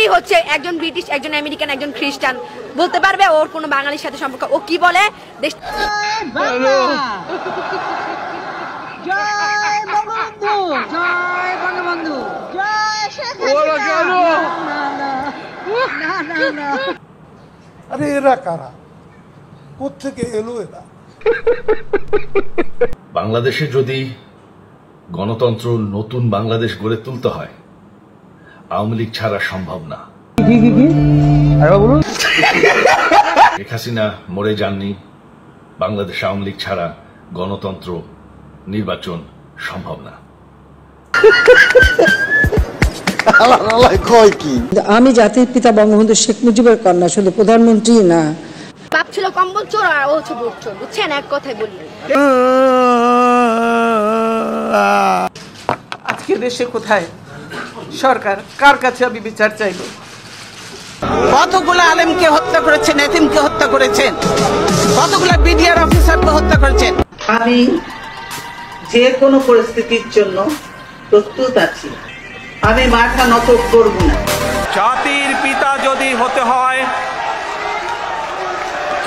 উনি হচ্ছে একজন ব্রিটিশ, একজন আমেরিকান, একজন খ্রিস্টান, বলতে পারবে ওর কোনো বাঙালির সাথে সম্পর্ক? ও কি বলে দেশ জয় বঙ্গবন্ধু, জয় বঙ্গবন্ধু, জয় শেখ হাসিনা। আরে এরা কারা, কোত্থেকে এলো এরা? বাংলাদেশে যদি গণতন্ত্র নতুন বাংলাদেশ গড়ে তুলতে হয়, আওয়ামী লীগ ছাড়া সম্ভব না। শেখ হাসিনা মরে যাননি, বাংলাদেশ আওয়ামী লীগ ছাড়া গণতন্ত্র নির্বাচন সম্ভব না। আমি জাতির পিতা বঙ্গবন্ধু শেখ মুজিবের কন্যা, শুধু প্রধানমন্ত্রী না। বাপ ছিল কম্বল চোর আর ও হচ্ছে ভোট চোর, বুঝছেন? এক কথায় বলি, আজকে দেশে কোথায় সরকার, কার কাছে আমি বিচার চাইব? কতগুলো আলেমকে হত্যা করেছেন, এতিমকে হত্যা করেছেন, কতগুলো বিডিআর অফিসারকে হত্যা করেছেন। আমি যে কোনো পরিস্থিতির জন্য প্রস্তুত আছি, আমি মাথা নত করব না। জাতির পিতা যদি হতে হয়,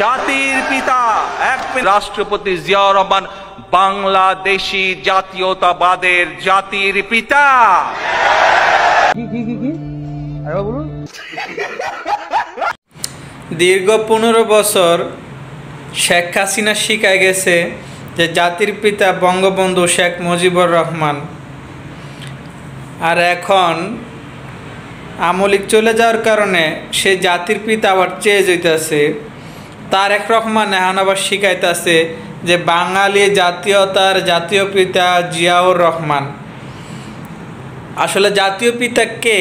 জাতির পিতা এক রাষ্ট্রপতি জিয়াউর রহমান বাংলাদেশি জাতীয়তাবাদের জাতির পিতা। দীর্ঘ 15 বছর শেখ হাসিনা শিখায় গেছে যে জাতির পিতা বঙ্গবন্ধু শেখ মুজিবুর রহমান, আর এখন আওয়ামী লীগ চলে যাওয়ার কারণে সে জাতির পিতা আবার চেয়ে যেতেছে। তারেক রহমান এখন আবার শিখাইতেছে যে বাঙালি জাতীয়তার জাতীয় পিতা জিয়াউর রহমান। আসলে জাতীয় পিতা কে?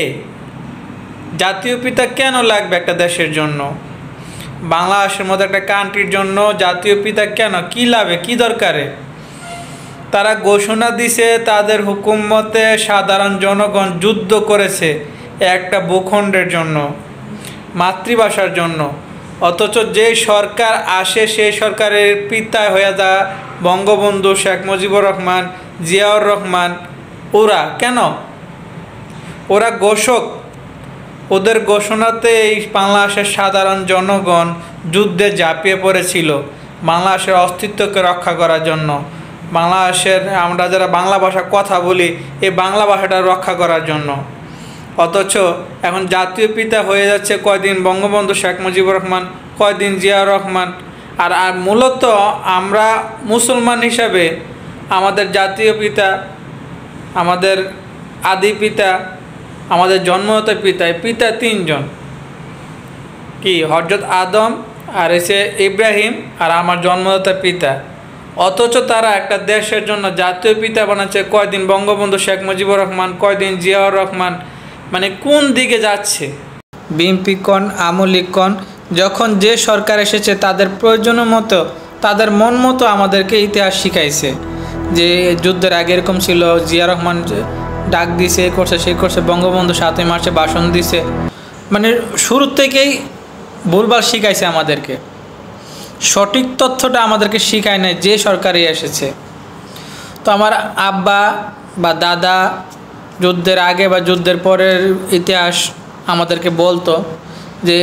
জাতীয় পিতা কেন লাগবে একটা দেশের জন্য? বাংলাদেশের মতো একটা কান্ট্রির জন্য জাতীয় পিতা কেন? কি লাভে, কি দরকারে? তারা ঘোষণা দিছে তাদের হুকুমতে সাধারণ জনগণ যুদ্ধ করেছে একটা ভূখণ্ডের জন্য, মাতৃভাষার জন্য। অথচ যে সরকার আসে সেই সরকারের পিতা হয়ে যা বঙ্গবন্ধু শেখ মুজিবুর রহমান, জিয়াউর রহমান। ওরা কেন? ওরা ঘোষক। ওদের ঘোষণাতে এই বাংলাদেশের সাধারণ জনগণ যুদ্ধে ঝাঁপিয়ে পড়েছিল বাংলাদেশের অস্তিত্বকে রক্ষা করার জন্য। বাংলাদেশের আমরা যারা বাংলা ভাষা কথা বলি, এই বাংলা ভাষাটা রক্ষা করার জন্য। অথচ এখন জাতীয় পিতা হয়ে যাচ্ছে কয়দিন বঙ্গবন্ধু শেখ মুজিবুর রহমান, কয়দিন জিয়াউর রহমান। আর মূলত আমরা মুসলমান হিসাবে আমাদের জাতীয় পিতা, আমাদের আদি পিতা, আমাদের জন্মদাতা পিতা 3 জন, কি হযরত আদম আর এসে ইব্রাহিম আর আমার জন্মদাতা পিতা। অথচ তারা একটা দেশের জন্য জাতীয় পিতা বানাচ্ছে কয়দিন বঙ্গবন্ধু শেখ মুজিবুর রহমান, কয়দিন জিয়াউর রহমান। মানে কোন দিকে যাচ্ছে? বিএনপি কন, আওয়ামী লীগ কন, যখন যে সরকার এসেছে তাদের প্রয়োজন মতো, তাদের মন মতো আমাদেরকে ইতিহাস শিখাইছে যে যুদ্ধের আগে এরকম ছিল, জিয়া রহমান ডাক দিছে, এ করছে, সে করছে, বঙ্গবন্ধু 7ই মার্চে ভাষণ দিছে। মানে শুরু থেকেই ভুলভাল শিখাইছে আমাদেরকে, সঠিক তথ্যটা আমাদেরকে শিখায় নাই যে সরকারই এসেছে। তো আমার আব্বা বা দাদা যুদ্ধের আগে বা যুদ্ধের পরের ইতিহাস আমাদেরকে বলতো যে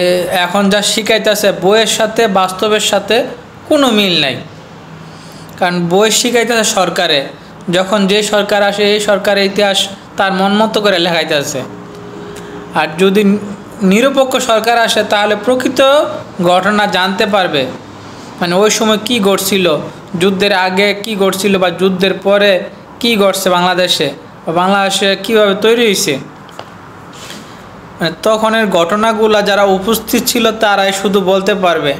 এখন যা শিখাইতেছে বইয়ের সাথে বাস্তবের সাথে কোনো মিল নাই। কারণ বই শিখাইতেছে সরকারে, যখন যে সরকার আসে এই সরকারের ইতিহাস তার মন মতো করে লেখাইতেছে। আর যদি নিরপেক্ষ সরকার আসে তাহলে প্রকৃত ঘটনা জানতে পারবে, মানে ওই সময় কী ঘটছিল, যুদ্ধের আগে কি ঘটছিল বা যুদ্ধের পরে কি ঘটছে বাংলাদেশে, বা বাংলাদেশে কীভাবে তৈরি হয়েছে। মানে তখনের ঘটনাগুলো যারা উপস্থিত ছিল তারাই শুধু বলতে পারবে।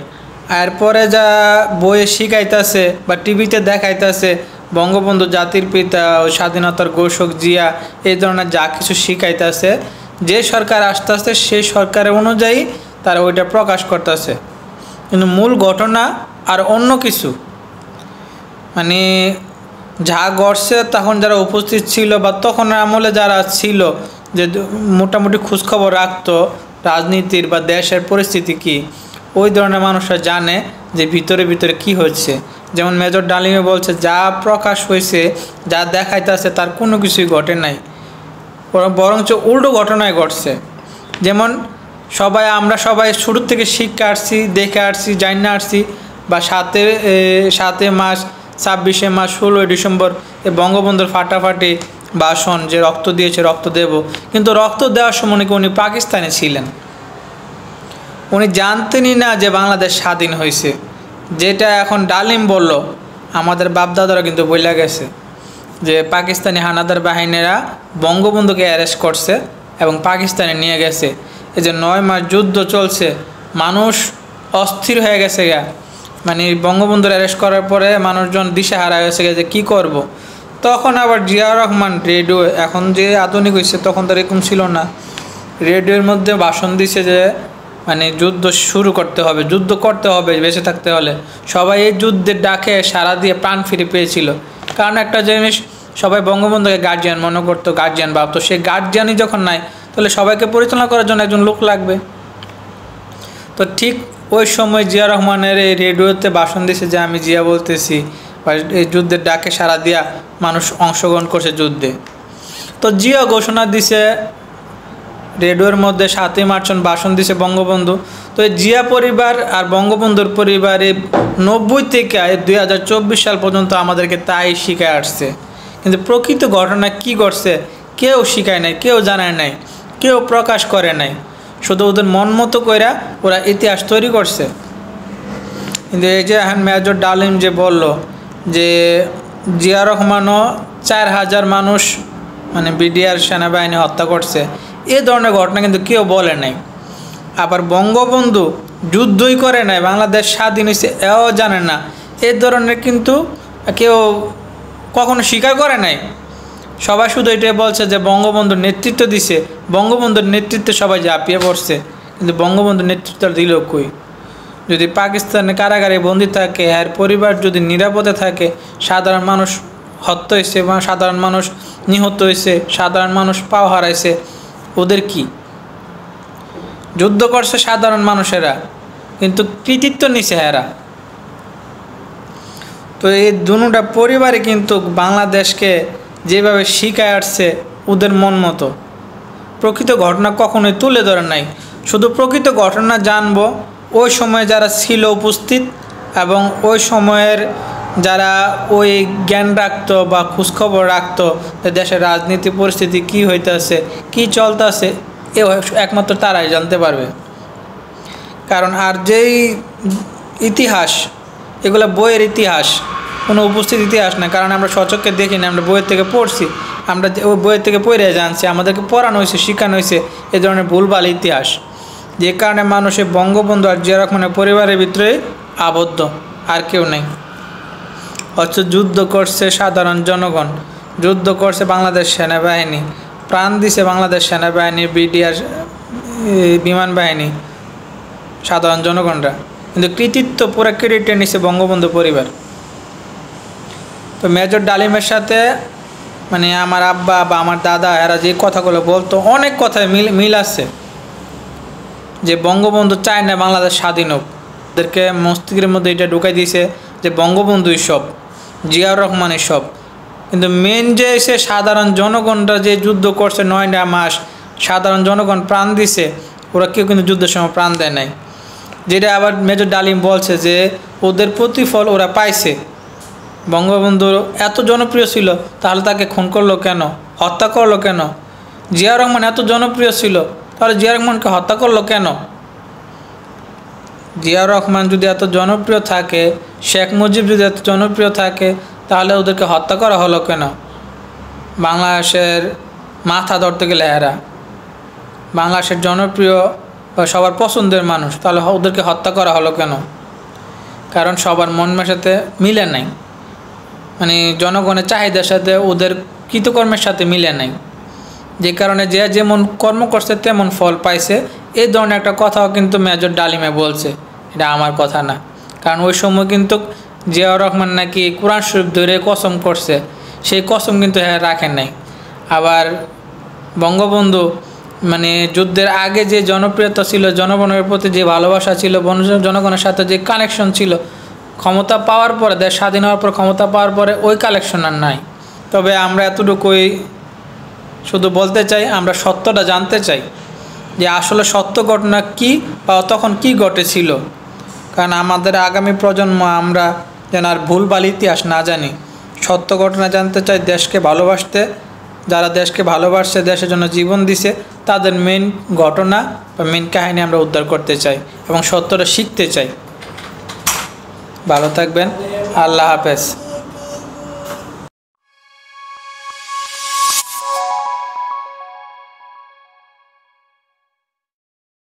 এরপরে যা বইয়ে শিখাইতেছে বা টিভিতে দেখাইতেছে বঙ্গবন্ধু জাতির পিতা, স্বাধীনতার ঘোষক জিয়া, এই ধরনের যা কিছু শিখাইতেছে, যে সরকার আসতে আসতে সেই সরকারের অনুযায়ী তারা ওইটা প্রকাশ করতেছে, কিন্তু মূল ঘটনা আর অন্য কিছু। মানে যা ঘটছে তখন যারা উপস্থিত ছিল বা তখন আমলে যারা ছিল, যে মোটামুটি খোঁজখবর রাখতো রাজনীতির বা দেশের পরিস্থিতি কী, ওই ধরনের মানুষরা জানে যে ভিতরে ভিতরে কি হচ্ছে। যেমন মেজর ডালিমে বলছে যা প্রকাশ হয়েছে, যা দেখাইতেছে তার কোনো কিছুই ঘটে নাই, বরঞ্চ উল্টো ঘটনায় ঘটছে। যেমন আমরা সবাই শুরু থেকে শিক্ষা আসছি, দেখে আসছি, জানা আসছি, বা 7 মাস 26 মাস 16 ডিসেম্বর এই বঙ্গবন্ধুর ফাটাফাটি ভাষণ যে রক্ত দিয়েছে রক্ত দেব, কিন্তু রক্ত দেওয়ার সময় নাকি উনি পাকিস্তানে ছিলেন, উনি জানতেনই না যে বাংলাদেশ স্বাধীন হয়েছে। যেটা এখন ডালিম বলল, আমাদের বাপদাদারা কিন্তু বইলা গেছে যে পাকিস্তানি হানাদার বাহিনীরা বঙ্গবন্ধুকে অ্যারেস্ট করছে এবং পাকিস্তানে নিয়ে গেছে। এই যে 9 মাস যুদ্ধ চলছে, মানুষ অস্থির হয়ে গেছে গা, মানে বঙ্গবন্ধুর অ্যারেস্ট করার পরে মানুষজন দিশেহারা হয়ে গেছে যে কী করব। তখন আবার জিয়াউর রহমান রেডিও, এখন যে আধুনিক হয়েছে তখন তো এরকম ছিল না, রেডিওর মধ্যে ভাষণ দিছে যে মানে যুদ্ধ শুরু করতে হবে, যুদ্ধ করতে হবে বেঁচে থাকতে হলে। সবাই এই যুদ্ধের ডাকে সাড়া দিয়ে প্রাণ ফিরে পেয়েছিল। কারণ একটা জিনিস, সবাই বঙ্গবন্ধুকে গার্জিয়ান মনে করতো, গার্জিয়ান ভাবতো, সেই গার্জিয়ানই যখন নাই তাহলে সবাইকে পরিচালনা করার জন্য একজন লোক লাগবে। তো ঠিক ওই সময় জিয়া রহমানের এই রেডিওতে ভাষণ দিয়েছে যে আমি জিয়া বলতেছি, বা এই যুদ্ধের ডাকে সাড়া দিয়া মানুষ অংশগ্রহণ করছে যুদ্ধে। তো জিয়া ঘোষণা দিছে রেডিওর মধ্যে, 7 মার্চ ভাষণ দিছে বঙ্গবন্ধু। তো এই জিয়া পরিবার আর বঙ্গবন্ধুর পরিবারে 90 থেকে 2024 সাল পর্যন্ত আমাদেরকে তাই শিখায় আসছে, কিন্তু প্রকৃত ঘটনা কি ঘটছে কেউ শিখায় নাই, কেউ জানায় নাই, কেউ প্রকাশ করে নাই, শুধু ওদের মন মতো কইরা ওরা ইতিহাস তৈরি করছে। কিন্তু এই যে এখন মেজর ডালিম যে বলল যে জিয়া রহমানও 4000 মানুষ মানে বিডিআর সেনাবাহিনী হত্যা করছে, এ ধরনের ঘটনা কিন্তু কেউ বলে নাই। আবার বঙ্গবন্ধু যুদ্ধই করে নাই, বাংলাদেশ স্বাধীন হয়েছে এও জানে না, এ ধরনের কিন্তু কেউ কখনো স্বীকার করে নাই। সবাই শুধু এটাই বলছে যে বঙ্গবন্ধুর নেতৃত্ব দিছে, বঙ্গবন্ধুর নেতৃত্বে সবাই ঝাঁপিয়ে পড়ছে, কিন্তু বঙ্গবন্ধুর নেতৃত্ব দিল কই? যদি পাকিস্তানে কারাগারে বন্দী থাকে, আর পরিবার যদি নিরাপদে থাকে, সাধারণ মানুষ হত্যা হয়েছে বা সাধারণ মানুষ নিহত হয়েছে, সাধারণ মানুষ পাও হারাইছে, ওদের কি? যুদ্ধ করছে সাধারণ মানুষেরা, কিন্তু কৃতিত্ব নিছে এরা। তো এই দুটা পরিবারে কিন্তু বাংলাদেশকে যেভাবে শিখায় আসছে ওদের মন মতো, প্রকৃত ঘটনা কখনোই তুলে ধরে নাই। শুধু প্রকৃত ঘটনা জানবো ওই সময় যারা ছিল উপস্থিত, এবং ওই সময়ের যারা ওই জ্ঞান রাখতো বা খোঁজখবর রাখতো যে দেশের রাজনীতি পরিস্থিতি কী হইতেছে, কী চলতেছে, এ একমাত্র তারাই জানতে পারবে। কারণ আর যেই ইতিহাস, এগুলো বইয়ের ইতিহাস, কোনো উপস্থিত ইতিহাস না, কারণ আমরা সচক্ষে দেখি না, আমরা বইয়ের থেকে পড়ছি, আমরা ওই বইয়ের থেকে পড়ে জানছি, আমাদেরকে পড়ানো হয়েছে, শেখানো হয়েছে এ ধরনের ভুলভাল ইতিহাস, যে কারণে মানুষের বঙ্গবন্ধু আর জিয়া রহমানের পরিবারের ভিতরে আবদ্ধ, আর কেউ নেই। অথচ যুদ্ধ করছে সাধারণ জনগণ, যুদ্ধ করছে বাংলাদেশ সেনাবাহিনী, প্রাণ দিছে বাংলাদেশ সেনাবাহিনী, বিডিআর বিমান বাহিনী, সাধারণ জনগণরা, কিন্তু কৃতিত্ব পুরো ক্রেডিটে নিছে বঙ্গবন্ধু পরিবার। তো মেজর ডালিমের সাথে মানে আমার আব্বা বা আমার দাদা এরা যে কথাগুলো বলতো, অনেক কথায় মিল আছে, যে বঙ্গবন্ধু চায় না বাংলাদেশ স্বাধীন হোক। ওদেরকে মস্তিষ্কের মধ্যে এটা ঢুকাই দিয়েছে যে বঙ্গবন্ধুই সব, জিয়াউর রহমানই সব, কিন্তু মেন যে এসে সাধারণ জনগণরা যে যুদ্ধ করছে 9 মাস, সাধারণ জনগণ প্রাণ দিছে, ওরা কেউ কিন্তু যুদ্ধের সময় প্রাণ দেয় নাই। যেটা আবার মেজর ডালিম বলছে যে ওদের প্রতিফল ওরা পাইছে। বঙ্গবন্ধু এত জনপ্রিয় ছিল, তাহলে তাকে খুন করলো কেন, হত্যা করলো কেন? জিয়াউর রহমান এত জনপ্রিয় ছিল, তাহলে জিয়াউর রহমানকে হত্যা করলো কেন? জিয়াউর রহমান যদি এত জনপ্রিয় থাকে, শেখ মুজিব যদি এত জনপ্রিয় থাকে, তাহলে ওদেরকে হত্যা করা হলো কেন? বাংলাদেশের মাথা ধরতে গেলে এরা বাংলাদেশের জনপ্রিয় বা সবার পছন্দের মানুষ, তাহলে ওদেরকে হত্যা করা হলো কেন? কারণ সবার মন মেশাতে মিলে নাই, মানে জনগণের চাহিদার সাথে ওদের কৃতকর্মের সাথে মিলে নাই, যে কারণে যে যেমন কর্ম করছে তেমন ফল পাইছে। এই ধরনের একটা কথাও কিন্তু মেজর ডালিমে বলছে, এটা আমার কথা না। কারণ ওই সময় কিন্তু জিয়াউর রহমান নাকি কোরআন শরীফ ধরে কসম করছে, সেই কসম কিন্তু হ্যাঁ রাখেন নাই। আবার বঙ্গবন্ধু মানে যুদ্ধের আগে যে জনপ্রিয়তা ছিল, জনগণের প্রতি যে ভালোবাসা ছিল, জনগণের সাথে যে কানেকশন ছিল, ক্ষমতা পাওয়ার পরে, দেশ স্বাধীন হওয়ার পর ক্ষমতা পাওয়ার পরে ওই কালেকশন আর নাই। তবে আমরা এতটুকুই শুধু বলতে চাই, আমরা সত্যটা জানতে চাই যে আসলে সত্য ঘটনা কি বা তখন কি ঘটেছিল। কারণ আমাদের আগামী প্রজন্ম আমরা যেন আর ভুলভাল ইতিহাস না জানি, সত্য ঘটনা জানতে চাই, দেশকে ভালোবাসতে, যারা দেশকে ভালোবাসছে, দেশের জন্য জীবন দিছে, তাদের মেন ঘটনা বা মেন কাহিনী আমরা উদ্ধার করতে চাই এবং সত্যটা শিখতে চাই। ভালো থাকবেন, আল্লাহ হাফেজ।